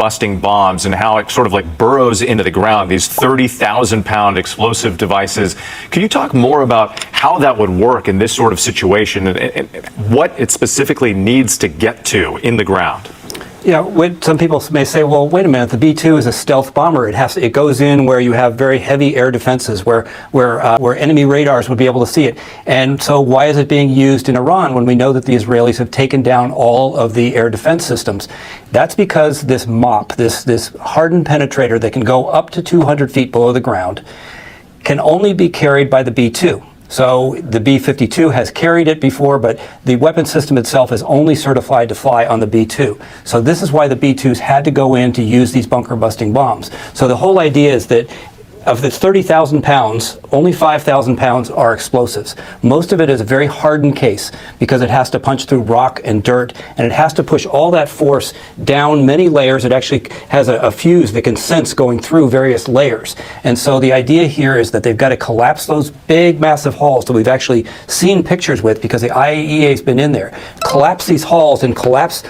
busting bombs and how it sort of like burrows into the ground, these 30,000-pound explosive devices. Can you talk more about how that would work in this sort of situation and what it specifically needs to get to in the ground? Yeah, some people may say, well, wait a minute, the B-2 is a stealth bomber. It goes in where you have very heavy air defenses, where enemy radars would be able to see it. And so why is it being used in Iran when we know that the Israelis have taken down all of the air defense systems? That's because this MOAB, this hardened penetrator that can go up to 200 feet below the ground, can only be carried by the B-2. So the B-52 has carried it before, but the weapon system itself is only certified to fly on the B-2. So this is why the B-2s had to go in to use these bunker-busting bombs. So the whole idea is that of the 30,000 pounds, only 5,000 pounds are explosives. Most of it is a very hardened case because it has to punch through rock and dirt, and it has to push all that force down many layers. It actually has a fuse that can sense going through various layers. And so the idea here is that they've got to collapse those big, massive halls that we've actually seen pictures with because the IAEA has been in there. Collapse these halls and collapse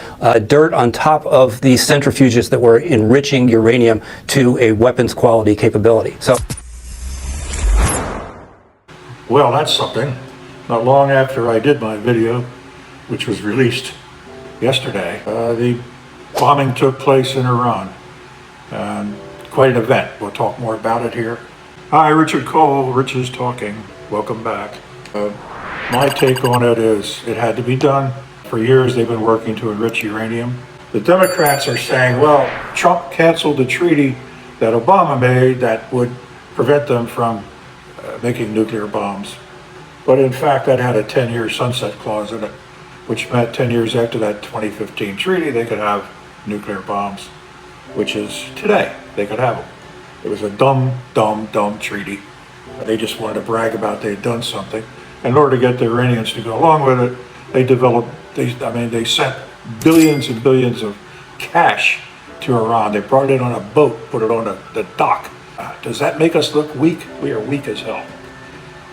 dirt on top of these centrifuges that were enriching uranium to a weapons quality capability. So, well, that's something. Not long after I did my video, which was released yesterday, the bombing took place in Iran. Quite an event. We'll talk more about it here. Hi, Richard Cole. Rich is talking. Welcome back. My take on it is it had to be done. For years, they've been working to enrich uranium. The Democrats are saying, well, Trump canceled the treaty that Obama made that would prevent them from making nuclear bombs. But in fact, that had a 10-year sunset clause in it, which meant 10 years after that 2015 treaty, they could have nuclear bombs, which is today, they could have them. It was a dumb treaty. They just wanted to brag about they'd done something. In order to get the Iranians to go along with it, they sent billions and billions of cash to Iran. They brought it on a boat, put it on the dock. Does that make us look weak? We are weak as hell.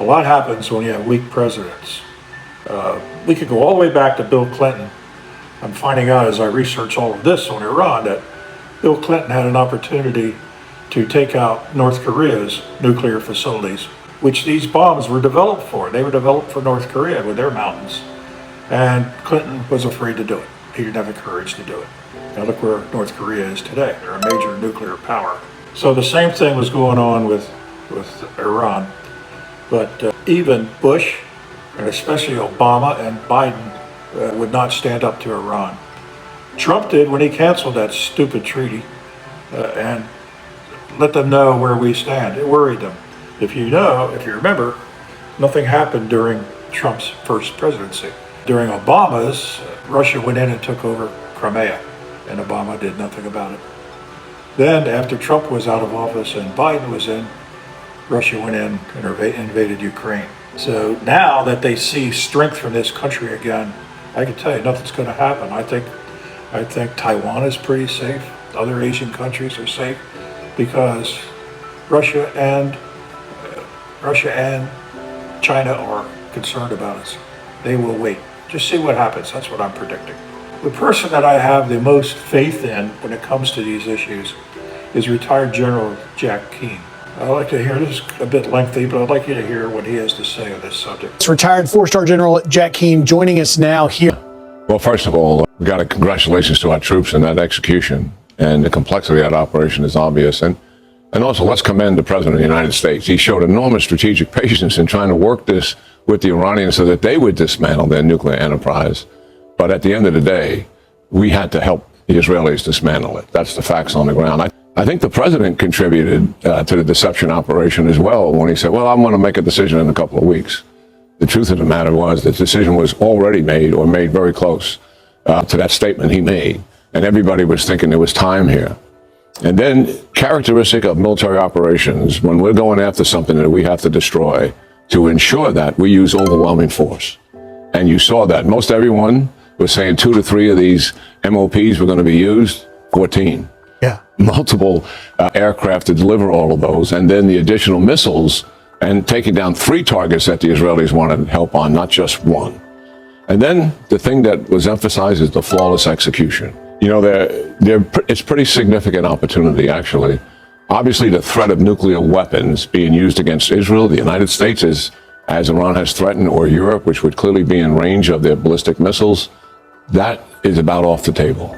A lot happens when you have weak presidents. We could go all the way back to Bill Clinton. I'm finding out as I research all of this on Iran that Bill Clinton had an opportunity to take out North Korea's nuclear facilities, which these bombs were developed for. They were developed for North Korea with their mountains. And Clinton was afraid to do it. He didn't have the courage to do it. Now look where North Korea is today. They're a major nuclear power. So the same thing was going on with Iran. But even Bush, and especially Obama and Biden, would not stand up to Iran. Trump did when he canceled that stupid treaty and let them know where we stand. It worried them. If you remember, nothing happened during Trump's first presidency. During Obama's, Russia went in and took over Crimea, and Obama did nothing about it. Then, after Trump was out of office and Biden was in, Russia went in and invaded Ukraine. So now that they see strength from this country again, I can tell you nothing's going to happen. I think Taiwan is pretty safe. Other Asian countries are safe because Russia and China are concerned about us. They will wait. Just see what happens. That's what I'm predicting. The person that I have the most faith in when it comes to these issues is retired General Jack Keane. I'd like to hear this a bit lengthy, but I'd like you to hear what he has to say on this subject. It's retired four-star General Jack Keane joining us now here. Well, first of all, we got a congratulations to our troops in that execution, and the complexity of that operation is obvious. And also, let's commend the President of the United States. He showed enormous strategic patience in trying to work this with the Iranians so that they would dismantle their nuclear enterprise. But at the end of the day, we had to help the Israelis dismantle it. That's the facts on the ground. I think the president contributed to the deception operation as well when he said, well, I'm going to make a decision in a couple of weeks. The truth of the matter was the decision was already made or made very close to that statement he made. And everybody was thinking there was time here. And then characteristic of military operations, when we're going after something that we have to destroy, to ensure that we use overwhelming force. And you saw that. Most everyone was saying 2 to 3 of these MOPs were going to be used, 14. Yeah. Multiple aircraft to deliver all of those, and then the additional missiles, and taking down 3 targets that the Israelis wanted help on, not just one. And then the thing that was emphasized is the flawless execution. You know, it's pretty significant opportunity, actually. Obviously, the threat of nuclear weapons being used against Israel, the United States, as Iran has threatened, or Europe, which would clearly be in range of their ballistic missiles, that is about off the table.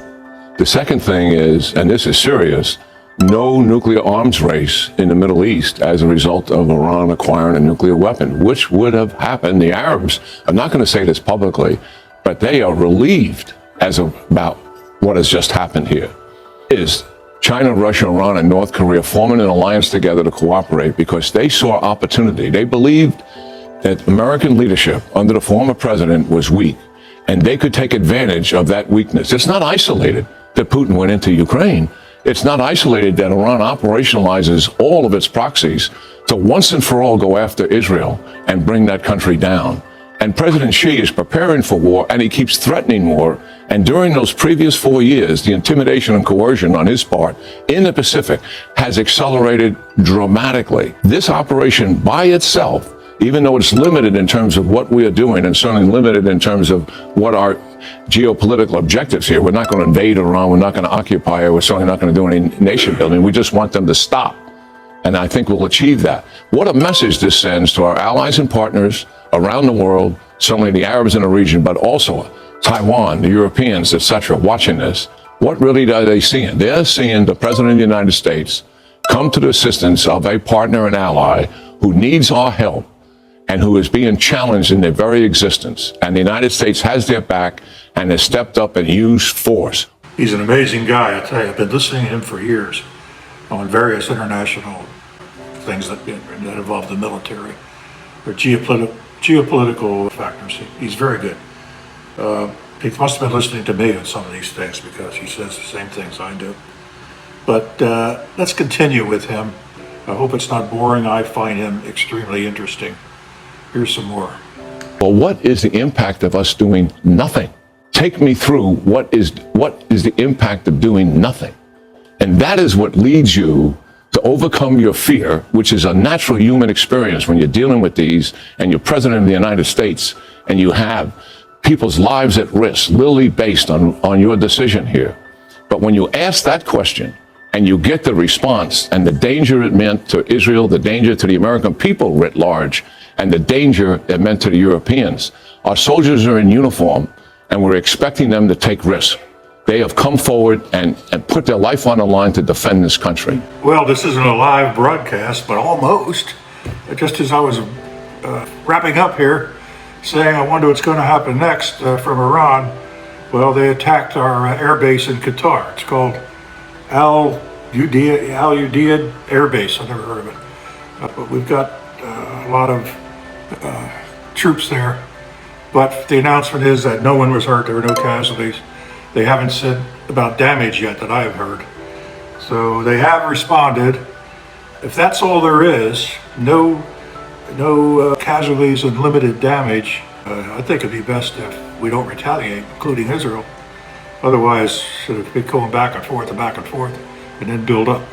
The second thing is, and this is serious, no nuclear arms race in the Middle East as a result of Iran acquiring a nuclear weapon, which would have happened. The Arabs, I'm not going to say this publicly, but they are relieved about what has just happened here. Is China, Russia, Iran, and North Korea forming an alliance together to cooperate because they saw opportunity. They believed that American leadership under the former president was weak, and they could take advantage of that weakness. It's not isolated that Putin went into Ukraine. It's not isolated that Iran operationalizes all of its proxies to once and for all go after Israel and bring that country down. And President Xi is preparing for war, and he keeps threatening war. And during those previous 4 years, the intimidation and coercion on his part in the Pacific has accelerated dramatically. This operation by itself, even though it's limited in terms of what we are doing and certainly limited in terms of what our geopolitical objectives here, we're not going to invade Iran, we're not going to occupy it, we're certainly not going to do any nation building. We just want them to stop. And I think we'll achieve that. What a message this sends to our allies and partners around the world, certainly the Arabs in the region, but also Taiwan, the Europeans, etc., watching this. What really are they seeing? They're seeing the President of the United States come to the assistance of a partner and ally who needs our help and who is being challenged in their very existence. And the United States has their back and has stepped up and used force. He's an amazing guy, I tell you. I've been listening to him for years on various international things that involve the military or geopolitical factors. He's very good. He must have been listening to me on some of these things because he says the same things I do. But let's continue with him. I hope it's not boring. I find him extremely interesting. Here's some more. Well, what is the impact of us doing nothing? Take me through what is the impact of doing nothing? And that is what leads you to overcome your fear, which is a natural human experience when you're dealing with these and you're president of the United States and you have people's lives at risk, literally based on your decision here. But when you ask that question and you get the response and the danger it meant to Israel, the danger to the American people writ large, and the danger it meant to the Europeans, our soldiers are in uniform and we're expecting them to take risks. They have come forward and put their life on the line to defend this country. Well, this isn't a live broadcast, but almost. Just as I was wrapping up here, saying I wonder what's going to happen next from Iran, well, they attacked our air base in Qatar. It's called Al Udeid Air Base. I've never heard of it. But we've got a lot of troops there. But the announcement is that no one was hurt. There were no casualties. They haven't said about damage yet that I have heard. So they have responded. If that's all there is, no casualties and limited damage, I think it'd be best if we don't retaliate, including Israel. Otherwise, sort of be going back and forth and then build up.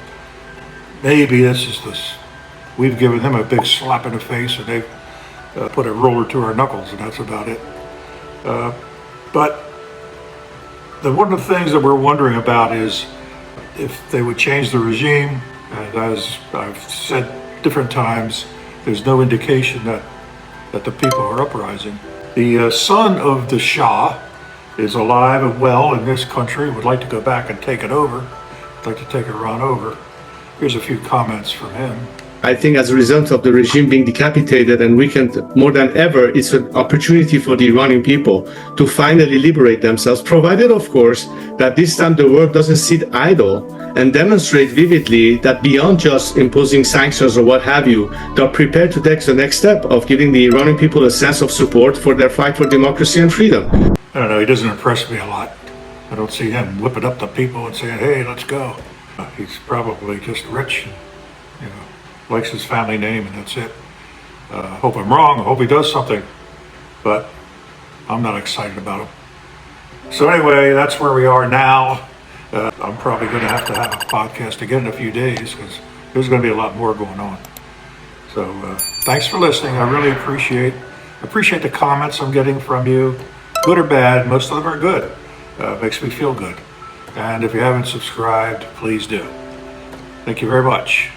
Maybe this is this. We've given them a big slap in the face and they've put a roller to our knuckles, and that's about it. But one of the things that we're wondering about is if they would change the regime. And as I've said different times, there's no indication that the people are uprising. The son of the Shah is alive and well in this country, would like to go back and take it over, would like to take Iran over. Here's a few comments from him. I think as a result of the regime being decapitated and weakened more than ever, it's an opportunity for the Iranian people to finally liberate themselves, provided, of course, that this time the world doesn't sit idle and demonstrate vividly that beyond just imposing sanctions or what have you, they're prepared to take the next step of giving the Iranian people a sense of support for their fight for democracy and freedom. I don't know, he doesn't impress me a lot. I don't see him whipping up the people and saying, hey, let's go. He's probably just rich, likes his family name, and that's it. Hope I'm wrong. I hope he does something, but I'm not excited about him. So anyway, that's where we are now. I'm probably going to have a podcast again in a few days because there's going to be a lot more going on. So thanks for listening. I really appreciate the comments I'm getting from you, good or bad. Most of them are good. Makes me feel good. And if you haven't subscribed, please do. Thank you very much.